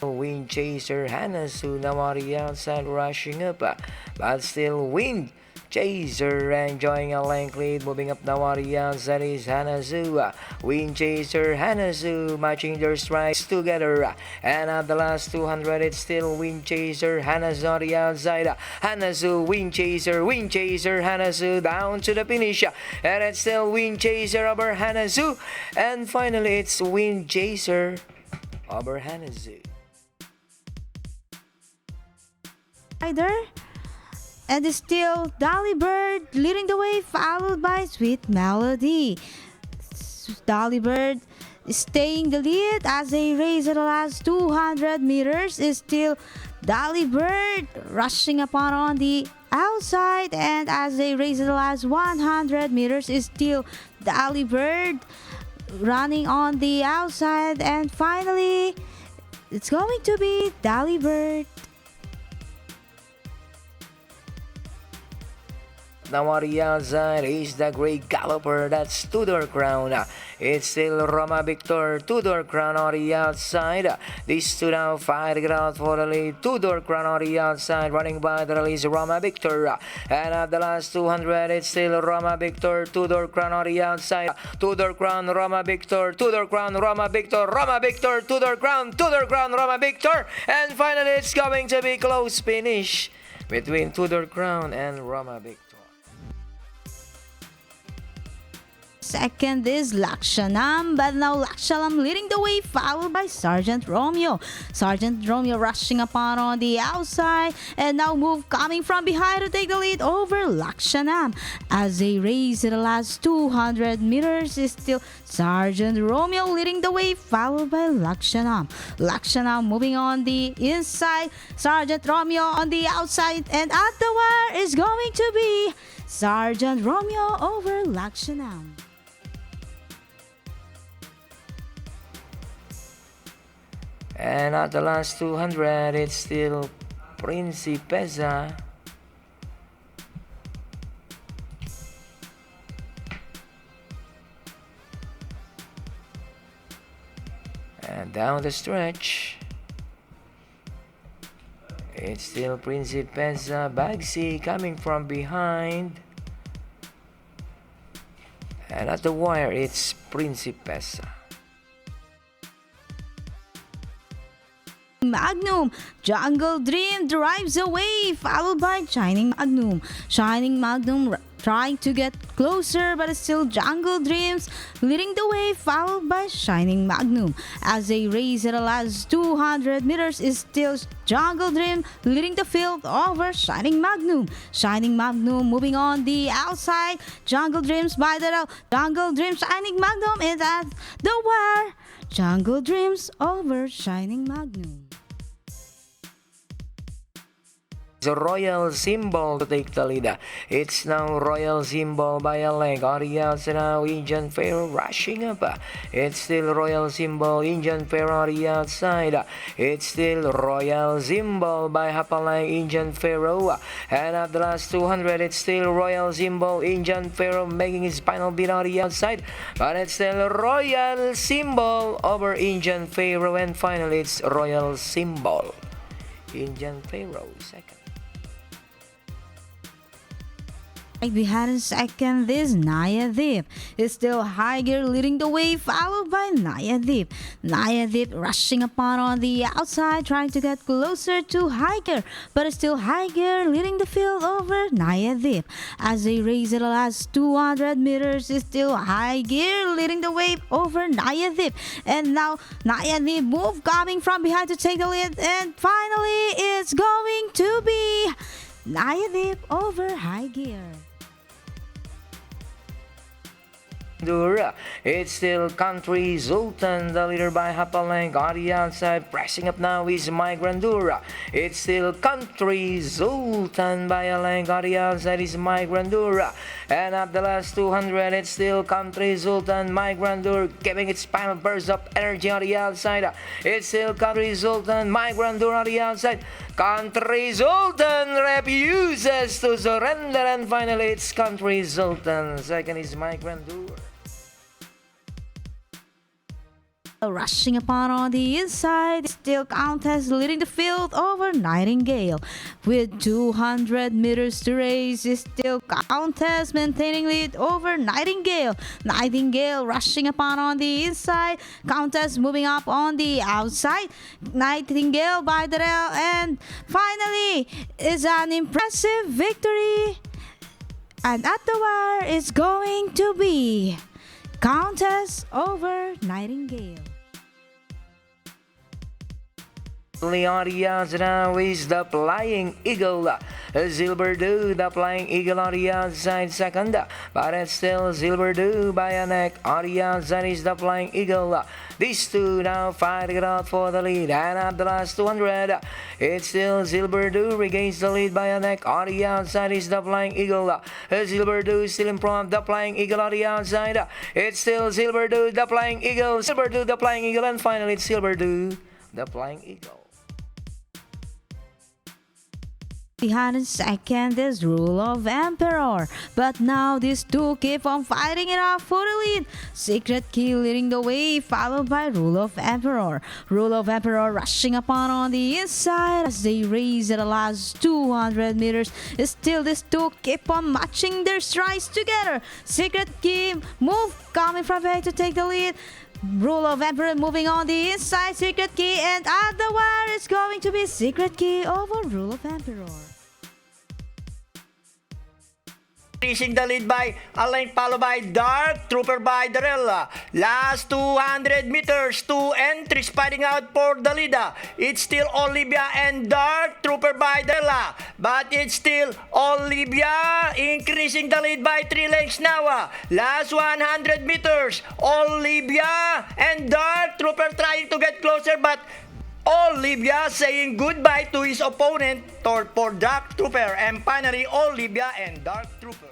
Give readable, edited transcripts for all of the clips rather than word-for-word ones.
Wind Chaser Hanasu now on the outside rushing up, but still Wind Chaser enjoying a length lead, moving up now on the outside is Hanasu. Wind Chaser Hanasu matching their strikes together, and at the last 200 it's still Wind Chaser Hanasu on the outside. Hanasu, Wind Chaser Hanasu down to the finish, and it's still Wind Chaser over Hanasu, and finally it's Wind Chaser over Hanasu. Rider, and it's still Dolly Bird leading the way, followed by Sweet Melody. Dolly Bird is staying the lead as they race at the last 200 meters. Is still Dolly Bird rushing upon on the outside, and as they race at the last 100 meters is still Dolly Bird running on the outside, and finally it's going to be Dolly Bird. Now on the outside is the great galloper, that's Tudor Crown. It's still Roma Victor, Tudor Crown on the outside. These two now fighting it out for the lead. Tudor Crown on the outside, running by the release Roma Victor. And at the last 200, it's still Roma Victor, Tudor Crown on the outside. Tudor Crown, Roma Victor, Tudor Crown, Roma Victor, Roma Victor, Tudor Crown, Roma Victor. And finally, it's going to be close finish between Tudor Crown and Roma Victor. Second is Lakshanam, but now Lakshanam leading the way, followed by Sergeant Romeo. Sergeant Romeo rushing upon on the outside, and now Move coming from behind to take the lead over Lakshanam. As they race to the last 200 meters, is still Sergeant Romeo leading the way, followed by Lakshanam. Lakshanam moving on the inside, Sergeant Romeo on the outside, and at the wire is going to be Sergeant Romeo over Lakshanam. And at the last 200, it's still Principessa. And down the stretch, it's still Principessa. Bagsy coming from behind. And at the wire, it's Principessa. Magnum, Jungle Dream drives away, followed by Shining Magnum. Shining Magnum trying to get closer, but it's still Jungle Dreams leading the way, followed by Shining Magnum. As they race at the last 200 meters, is still Jungle Dream leading the field over Shining Magnum. Shining Magnum moving on the outside. Jungle Dreams by the Jungle Dreams. Shining Magnum is at the wire. Jungle Dreams over Shining Magnum. The Royal Symbol to take the lead. It's now Royal Symbol by a leg. On the outside now, Indian Pharaoh rushing up. It's still Royal Symbol, Indian Pharaoh on the outside. It's still Royal Symbol by half a leg, Indian Pharaoh. And at the last 200, it's still Royal Symbol, Indian Pharaoh making his final beat on the outside. But it's still Royal Symbol over Indian Pharaoh. And finally, it's Royal Symbol, Indian Pharaoh second. Right behind in second is Naya Deep. It's still High Gear leading the way, followed by Naya Deep. Naya Deep rushing upon on the outside, trying to get closer to High Gear, but it's still High Gear leading the field over Naya Deep. As they race at the last 200 meters, it's still High Gear leading the way over Naya Deep. And now Naya Deep move coming from behind to take the lead, and finally it's going to be Naya Deep over High Gear. It's still Country Zoltan, the leader by half a length. On the outside, pressing up now is My Grandura. It's still Country Zoltan by a length. On the outside is My Grandura. And at the last 200, it's still Country Zoltan, My Grandura, giving its final burst of energy on the outside. It's still Country Zoltan, My Grandura on the outside. Country Zoltan refuses to surrender, and finally it's Country Zoltan. Second is My Grandura. Rushing upon on the inside, still Countess leading the field over Nightingale. With 200 meters to race, is still Countess maintaining lead over Nightingale. Nightingale rushing upon on the inside, Countess moving up on the outside. Nightingale by the rail, and finally is an impressive victory. And at the wire is going to be Countess over Nightingale. Audience now is the Flying Eagle. Silver Dew, the Flying Eagle on the outside second. But it's still Silver Dew by a neck. On the outside is the Flying Eagle. These two now fighting it out for the lead. And at the last 200, it's still Silver Dew regains the lead by a neck. On the outside is the Flying Eagle. Silver Dew still in front. The Flying Eagle on the outside. It's still Silver Dew, the Flying Eagle. Silver Dew, the Flying Eagle. And finally it's Silver Dew, the Flying Eagle. Behind in second is Rule of Emperor, but now these two keep on fighting it out for the lead. Secret Key leading the way, followed by Rule of Emperor. Rule of Emperor rushing upon on the inside as they race at the last 200 meters. Still these two keep on matching their strides together. Secret Key move coming from back to take the lead. Rule of Emperor moving on the inside, Secret Key, and at the wire it's going to be Secret Key over Rule of Emperor. Increasing the lead by a length, followed by Dark Trooper by Darella. Last 200 meters, two entries fighting out for the lead. It's still Olivia and Dark Trooper by Darella, but it's still Olivia increasing the lead by 3 lengths now. Last 100 meters, Olivia and Dark Trooper trying to get closer, but Olivia saying goodbye to his opponent for Dark Trooper, and finally Olivia and Dark Trooper.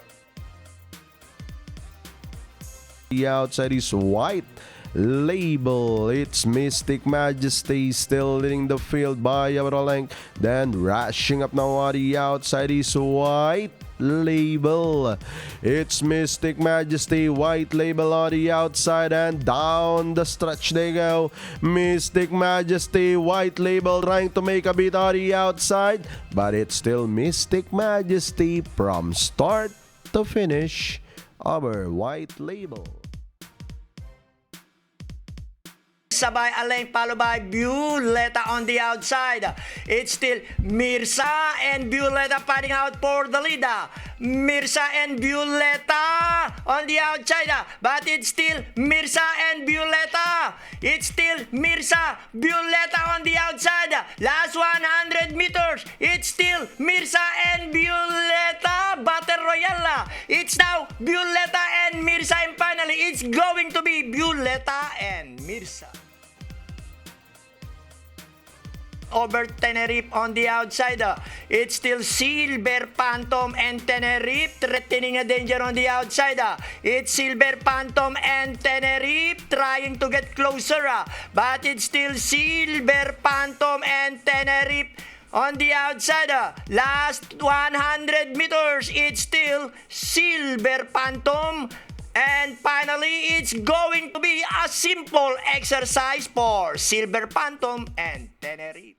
The outside is White Label. It's Mystic Majesty still leading the field by about a length. Then rushing up now on the outside is White Label. It's Mystic Majesty, White Label on the outside, and down the stretch they go. Mystic Majesty, White Label trying to make a beat on the outside, but it's still Mystic Majesty from start to finish over White Label. Sabay Aleng, followed by Violeta on the outside. It's still Mirza and Violeta fighting out for the lead. Mirza and Violeta on the outside, but it's still Mirza and Violeta. It's still Mirza, Violeta on the outside. Last 100 meters, it's still Mirza and Violeta. Battle Royale. It's now Violeta and Mirza, and finally it's going to be Violeta and Mirza. Over Tenerife on the outside. It's still Silver Phantom and Tenerife threatening a danger on the outside. It's Silver Phantom and Tenerife trying to get closer, but it's still Silver Phantom and Tenerife on the outside. Last 100 meters, it's still Silver Phantom. And finally, it's going to be a simple exercise for Silver Phantom and Tenerife.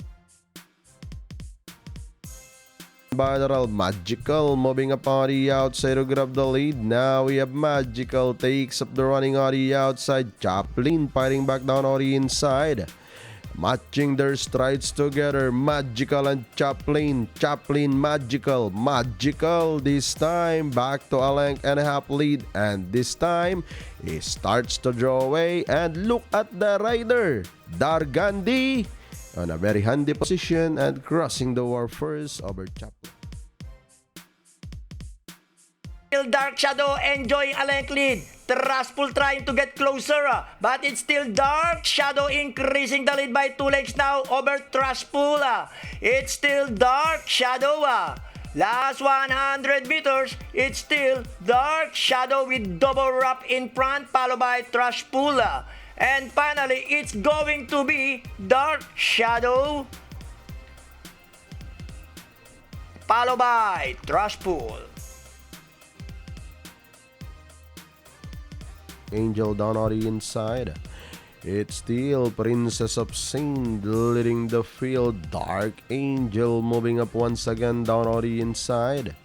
Bilateral Magical moving up on the outside to grab the lead. Now we have Magical takes up the running on the outside. Chaplin fighting back down on the inside. Matching their strides together, Magical and Chaplin. Chaplin, Magical. Magical this time back to a length and a half lead, and this time he starts to draw away, and look at the rider, Dargandi, on a very handy position and crossing the wire first over Chaplin. Dark Shadow enjoying a length lead. Trustful trying to get closer, but it's still Dark Shadow increasing the lead by 2 lengths now over Trustful. It's still Dark Shadow. Last 100 meters, it's still Dark Shadow with double wrap in front, followed by Trustful. And finally, it's going to be Dark Shadow, followed by Trustful. Angel down on the inside. It's still Princess of Saint leading the field. Dark Angel moving up once again down on the inside.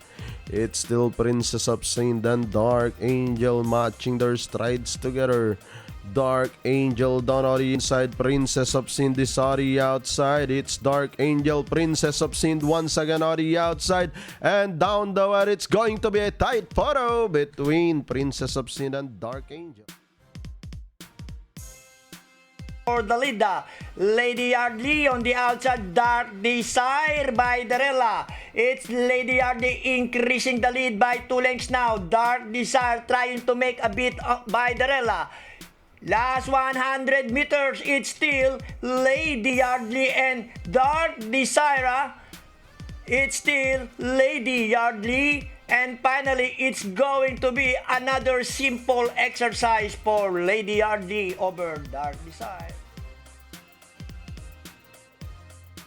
It's still Princess of Saint and Dark Angel matching their strides together. Dark Angel down on the inside, Princess of Saint is on the outside. It's Dark Angel, Princess of Saint once again on the outside. And down the wire, it's going to be a tight photo between Princess of Saint and Dark Angel. For the lead, Lady Yardley on the outside, Dark Desire by Darella. It's Lady Yardley increasing the lead by 2 lengths now. Dark Desire trying to make a bit by Darella. Last 100 meters, it's still Lady Yardley and Dark Desire. It's still Lady Yardley. And finally, it's going to be another simple exercise for Lady Yardley over Dark Desire.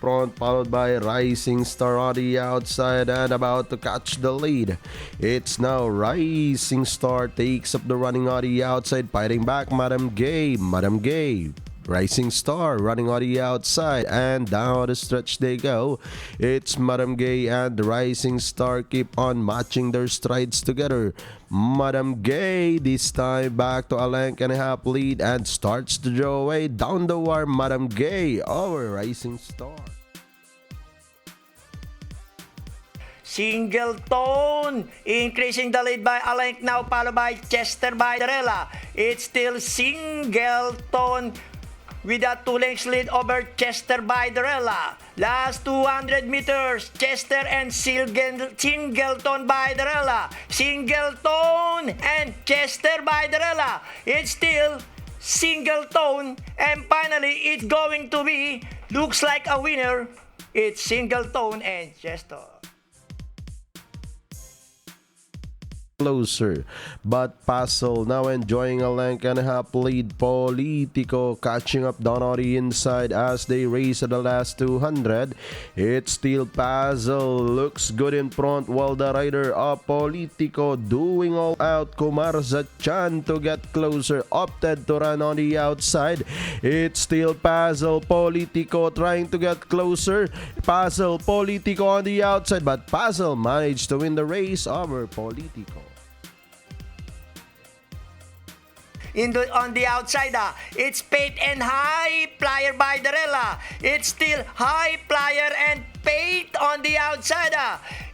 Front followed by Rising Star on the outside and about to catch the lead. It's now Rising Star takes up the running on the outside, fighting back Madam Gay. Madam Gay, Rising Star running on the outside and down the stretch they go. It's Madam Gay and Rising Star keep on matching their strides together. Madam Gay this time back to a length and a half lead and starts to draw away down the wire. Madam Gay over Rising Star. Singleton increasing the lead by a length now, followed by Chester by Darella. It's still Singleton with a 2 lengths lead over Chester by Darella. Last 200 meters, Chester and Singleton by Darella. Singleton and Chester by Darella. It's still Singleton, and finally it's going to be, looks like a winner. It's Singleton and Chester. Closer, but Puzzle now enjoying a length and a half lead. Politico catching up down on the inside as they race at the last 200. It's still Puzzle looks good in front while the rider of Politico doing all out. Kumarza Chan to get closer opted to run on the outside. It's still Puzzle, Politico trying to get closer. Puzzle, Politico on the outside, but Puzzle managed to win the race over Politico. On the outside, it's Fate and High Flyer by Darella. It's still High Flyer and Fate on the outside.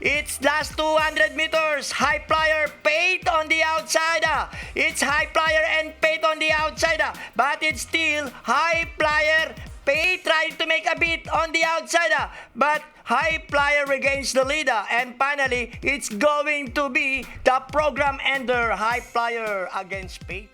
It's last 200 meters. High Flyer, Fate on the outside. It's High Flyer and Fate on the outside. But it's still High Flyer, Fate trying to make a beat on the outside. But High Flyer regains the lead. And finally, it's going to be the program ender, High Flyer against Fate.